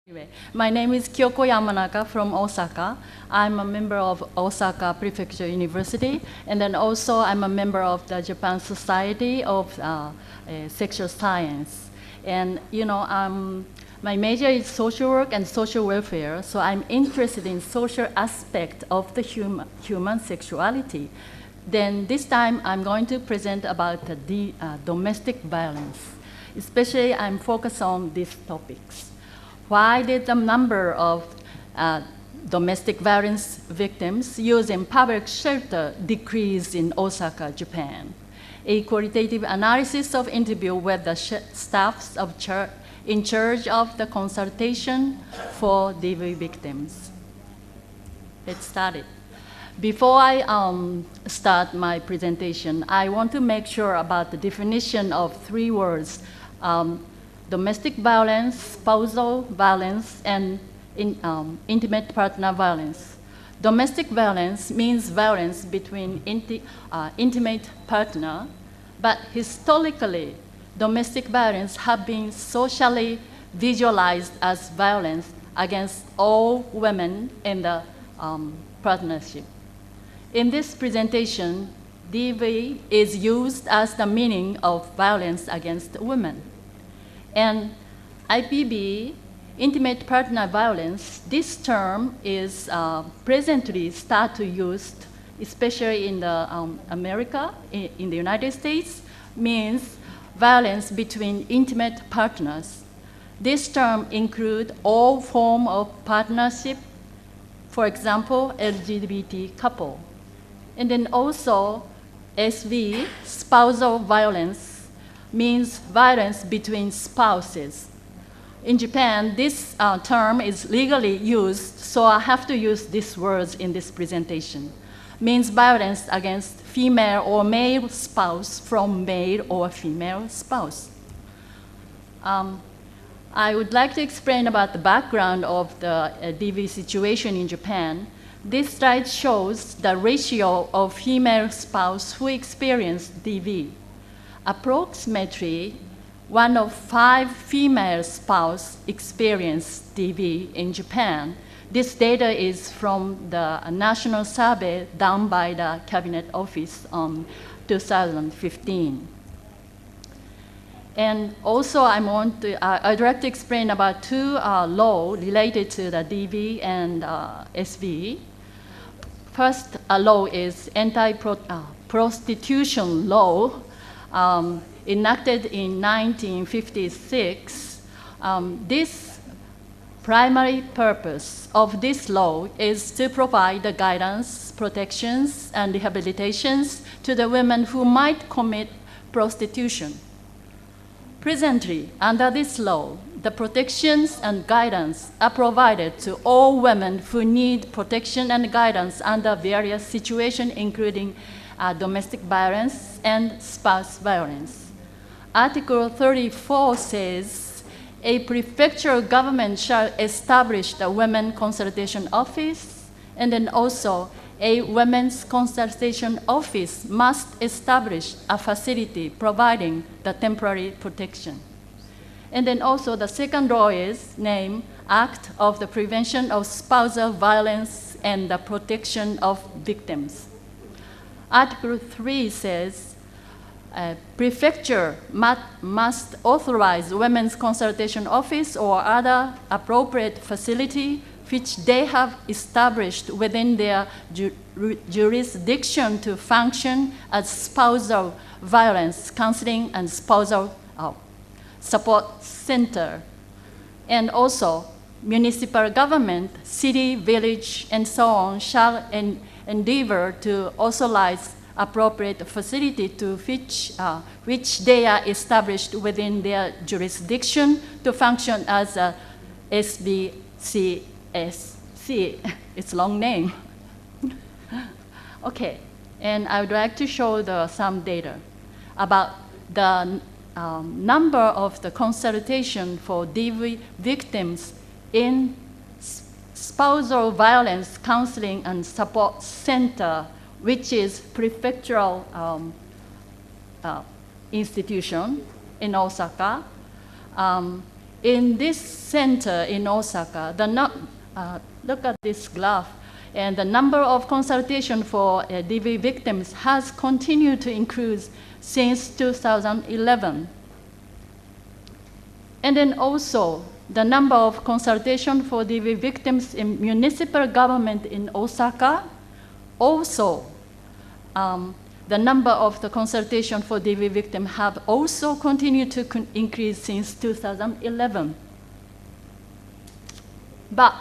Anyway, my name is Kyoko Yamanaka from Osaka. I'm a member of Osaka Prefecture University, and then also I'm a member of the Japan Society of Sexual Science. And my major is social work and social welfare, so I'm interested in social aspect of the human sexuality. Then this time I'm going to present about the domestic violence. Especially I'm focused on these topics. Why did the number of domestic violence victims using public shelter decrease in Osaka, Japan? A qualitative analysis of interview with the staffs of in charge of the consultation for DV victims. Let's start it. Before I start my presentation, I want to make sure about the definition of three words. Domestic violence, spousal violence, and intimate partner violence. Domestic violence means violence between intimate partner, but historically, domestic violence have been socially visualized as violence against all women in the partnership. In this presentation, DV is used as the meaning of violence against women. And IPV, intimate partner violence, this term is presently start to used, especially in the America, in the United States, means violence between intimate partners. This term includes all forms of partnership, for example, LGBT couple. And then also SV, spousal violence, means violence between spouses. In Japan, this term is legally used, so I have to use these words in this presentation. Means violence against female or male spouse from male or female spouse. I would like to explain about the background of the DV situation in Japan. This slide shows the ratio of female spouse who experienced DV. Approximately 1 of 5 female spouses experienced DV in Japan. This data is from the national survey done by the Cabinet Office in 2015. And also I'd like to explain about two laws related to the DV and SV. First law is anti-prostitution law. Enacted in 1956, this primary purpose of this law is to provide the guidance, protections, and rehabilitations to the women who might commit prostitution. Presently, under this law, the protections and guidance are provided to all women who need protection and guidance under various situations, including domestic violence and spouse violence. Article 34 says, a prefectural government shall establish the Women's Consultation Office, and then also a Women's Consultation Office must establish a facility providing the temporary protection. And then also the second law is named Act of the Prevention of Spousal Violence and the Protection of Victims. Article 3 says, prefecture must authorize Women's Consultation Office or other appropriate facility which they have established within their jurisdiction to function as spousal violence counseling and spousal support center. And also, municipal government, city, village, and so on shall endeavor to authorize appropriate facility to which they are established within their jurisdiction to function as a SBCSC. It's a long name. Okay, and I would like to show some data about the number of the consultation for DV victims in spousal violence counseling and support center, which is prefectural institution in Osaka. in this center in Osaka, look at this graph, and the number of consultations for DV victims has continued to increase since 2011. And then also, the number of consultations for DV victims in municipal government in Osaka, also the number of the consultation for DV victims have also continued to increase since 2011. But,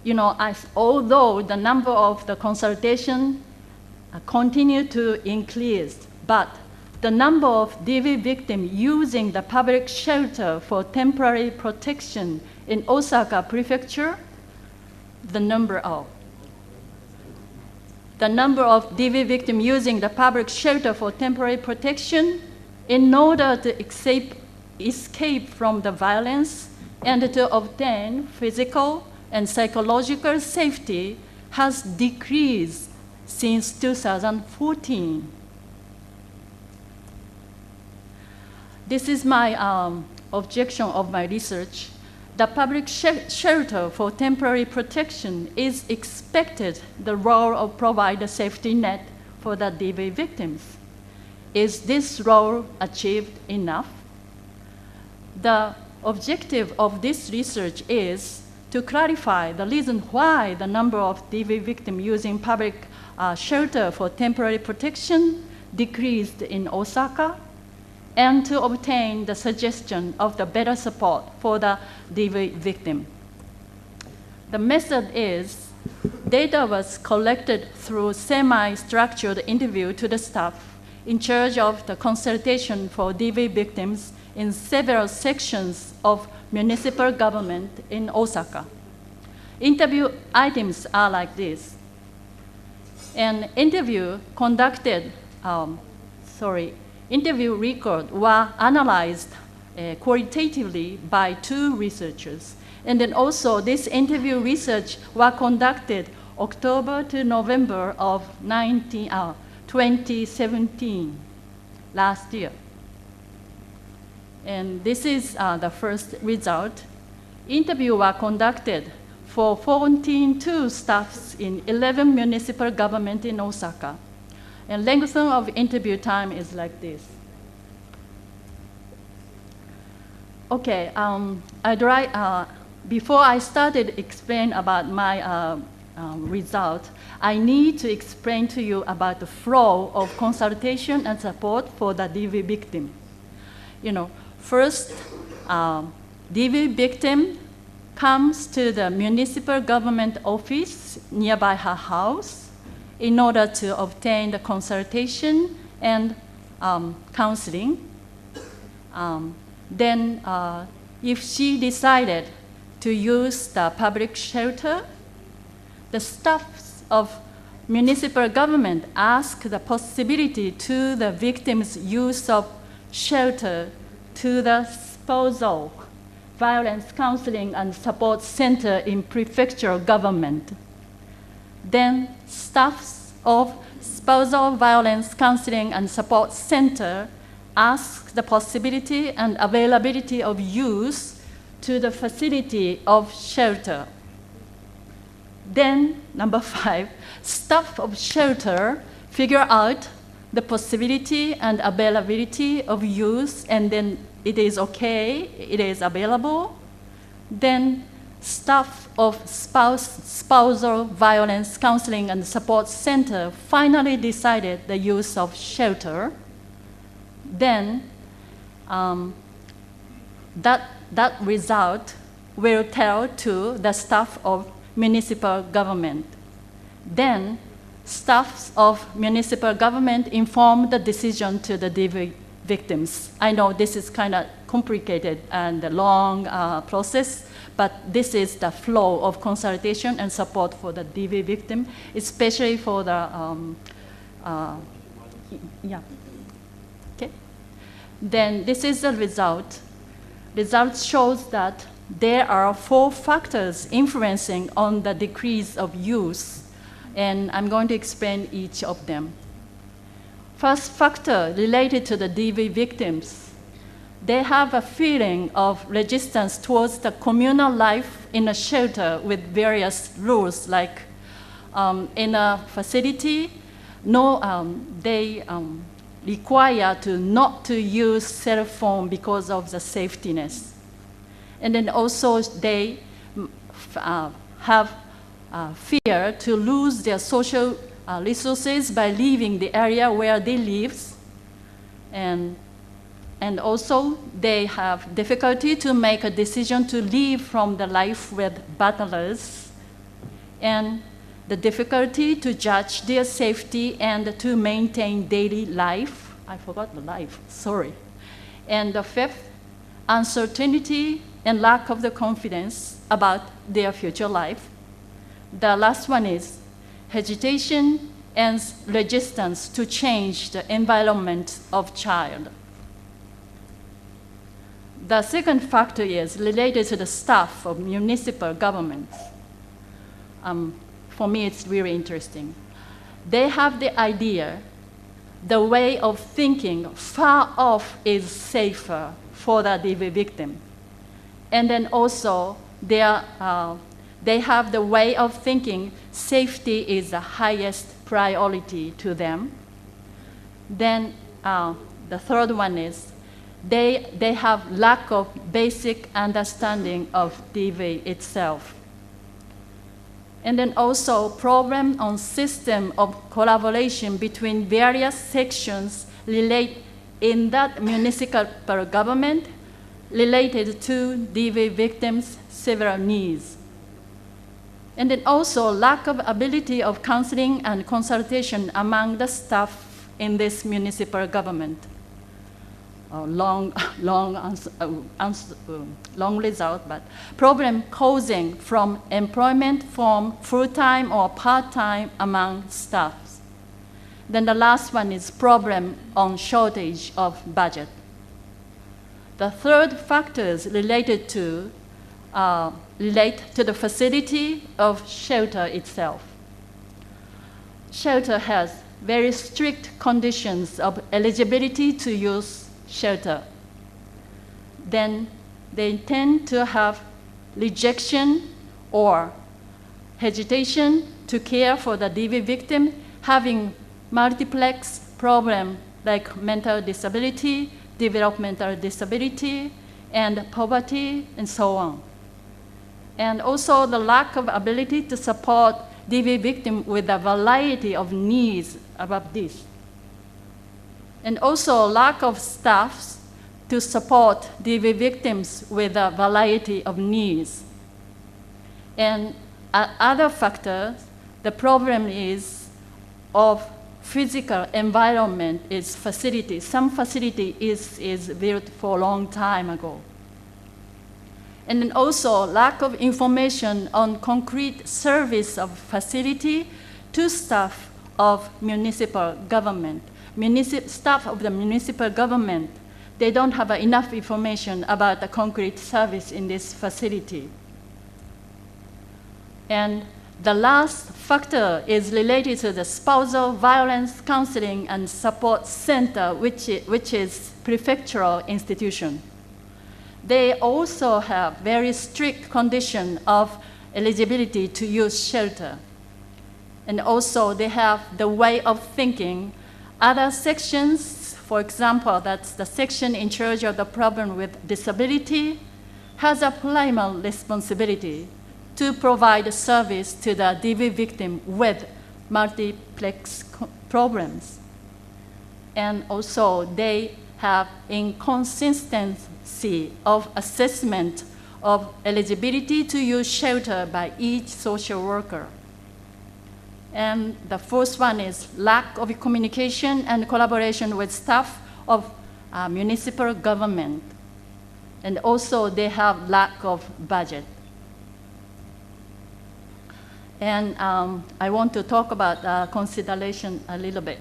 you know, although the number of the consultation continue to increase, but the number of DV victims using the public shelter for temporary protection in Osaka Prefecture, the number of DV victims using the public shelter for temporary protection in order to escape from the violence and to obtain physical and psychological safety has decreased since 2014. This is my objection of my research. The public shelter for temporary protection is expected the role of provide a safety net for the DV victims. Is this role achieved enough? The objective of this research is to clarify the reason why the number of DV victims using public shelter for temporary protection decreased in Osaka, and to obtain the suggestion of the better support for the DV victim. The method is, data was collected through semi-structured interview to the staff in charge of the consultation for DV victims in several sections of municipal government in Osaka. Interview items are like this. An interview interview records were analyzed qualitatively by 2 researchers. And then also this interview research was conducted October to November of 2017, last year. And this is the first result. Interview were conducted for 14 staffs in 11 municipal government in Osaka. And length of interview time is like this. Okay, before I started explain about my result, I need to explain to you about the flow of consultation and support for the DV victim. You know, first, DV victim comes to the municipal government office nearby her house in order to obtain the consultation and counseling. Then, if she decided to use the public shelter, the staff of municipal government ask the possibility to the victim's use of shelter to the spousal violence counseling and support center in prefectural government. Then staffs of spousal violence counseling and support center ask the possibility and availability of use to the facility of shelter. Then, number 5, staff of shelter figure out the possibility and availability of use, and then it is okay, it is available. Then staff of spousal violence counseling and support center finally decided the use of shelter. Then that result will tell to the staff of municipal government. Then staffs of municipal government inform the decision to the DV victims. I know this is kind of complicated and a long process, but this is the flow of consultation and support for the DV victim, especially for the, Okay. Then this is the result. Result shows that there are 4 factors influencing on the decrease of use, and I'm going to explain each of them. First factor related to the DV victims. they have a feeling of resistance towards the communal life in a shelter with various rules, like in a facility, they require not to use cell phone because of the safetyness. And then also they have fear to lose their social resources by leaving the area where they live. And also they have difficulty to make a decision to leave from the life with battlers, and the difficulty to judge their safety and to maintain daily life. I forgot the life, sorry. And the fifth, uncertainty and lack of the confidence about their future life. The last one is hesitation and resistance to change the environment of child. The second factor is related to the staff of municipal governments. For me, it's really interesting. They have the idea, the way of thinking far off is safer for the DV victim. And then also, they have the way of thinking safety is the highest priority to them. Then the third one is they have lack of basic understanding of DV itself. And then also problem on system of collaboration between various sections relate in that municipal government related to DV victims' several needs. And then also lack of ability of counseling and consultation among the staff in this municipal government. Long result, but problem causing from employment from full-time or part-time among staffs. Then the last one is problem on shortage of budget. The third factors relate to the facility of shelter itself. Shelter has very strict conditions of eligibility to use shelter. Then they tend to have rejection or hesitation to care for the DV victim having multiplex problem like mental disability, developmental disability, and poverty, and so on. And also the lack of ability to support DV victim with a variety of needs above this. And also lack of staffs to support DV victims with a variety of needs. And other factors, the problem is of physical environment is facility. Some facility is built for a long time ago. And then also lack of information on concrete service of facility to staff of municipal government. Staff of the municipal government, they don't have enough information about the concrete service in this facility. And the last factor is related to the spousal violence counseling and support center, which is prefectural institution. They also have very strict condition of eligibility to use shelter. And also they have the way of thinking. Other sections, for example, that's the section in charge of the problem with disability, has a primary responsibility to provide service to the DV victim with multiplex problems. And also they have inconsistency of assessment of eligibility to use shelter by each social worker. And the fourth one is lack of communication and collaboration with staff of municipal government. And also they have lack of budget. And I want to talk about consideration a little bit.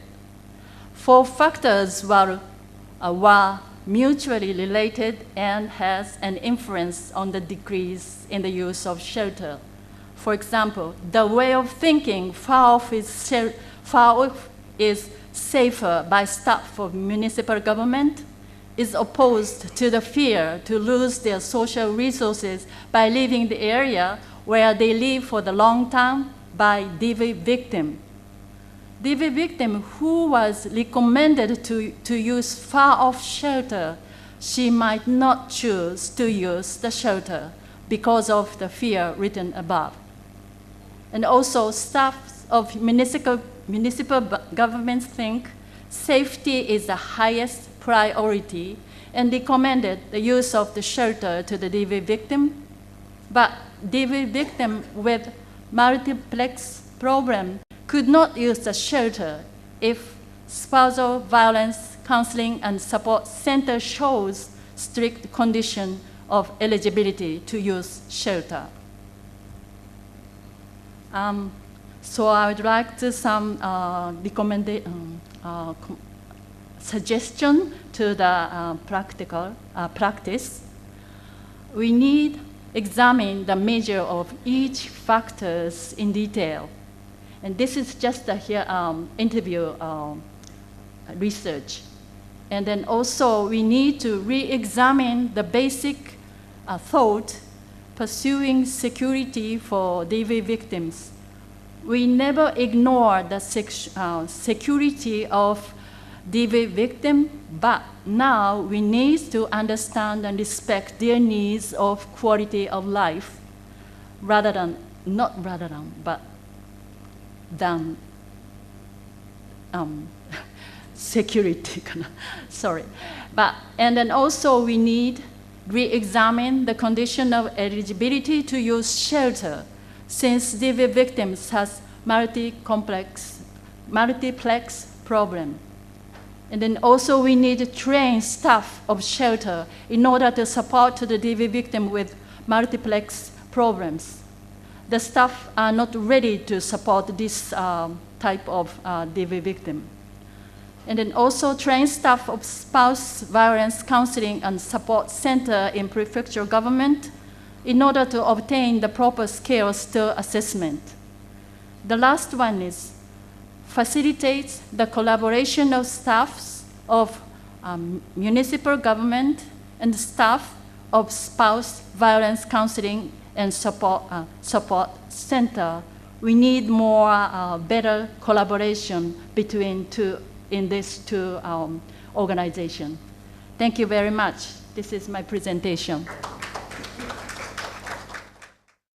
Four factors were mutually related and has an influence on the decrease in the use of shelter. For example, the way of thinking far off is safer by staff of municipal government is opposed to the fear to lose their social resources by leaving the area where they live for the long time by DV victim. DV victim who was recommended to use far-off shelter, she might not choose to use the shelter because of the fear written above. And also staff of municipal governments think safety is the highest priority and recommended the use of the shelter to the DV victim. But DV victim with multiplex problem could not use the shelter if spousal violence counseling and support center shows strict condition of eligibility to use shelter. So I would like to some suggestion to the practical practice. We need examine the measure of each factors in detail. And this is just a here interview research. And then also we need to re-examine the basic thought pursuing security for DV victims. We never ignore the security of DV victim, but now we need to understand and respect their needs of quality of life than security. Sorry. And then also we need re-examine the condition of eligibility to use shelter, since DV victims has multiplex problem. And then also we need to train staff of shelter in order to support the DV victim with multiplex problems. The staff are not ready to support this type of DV victim. And then also train staff of spouse violence counseling and support center in prefecture government in order to obtain the proper skills to assessment. The last one is facilitate the collaboration of staffs of municipal government and staff of spouse violence counseling and support center. We need more better collaboration between these two organizations. Thank you very much. This is my presentation.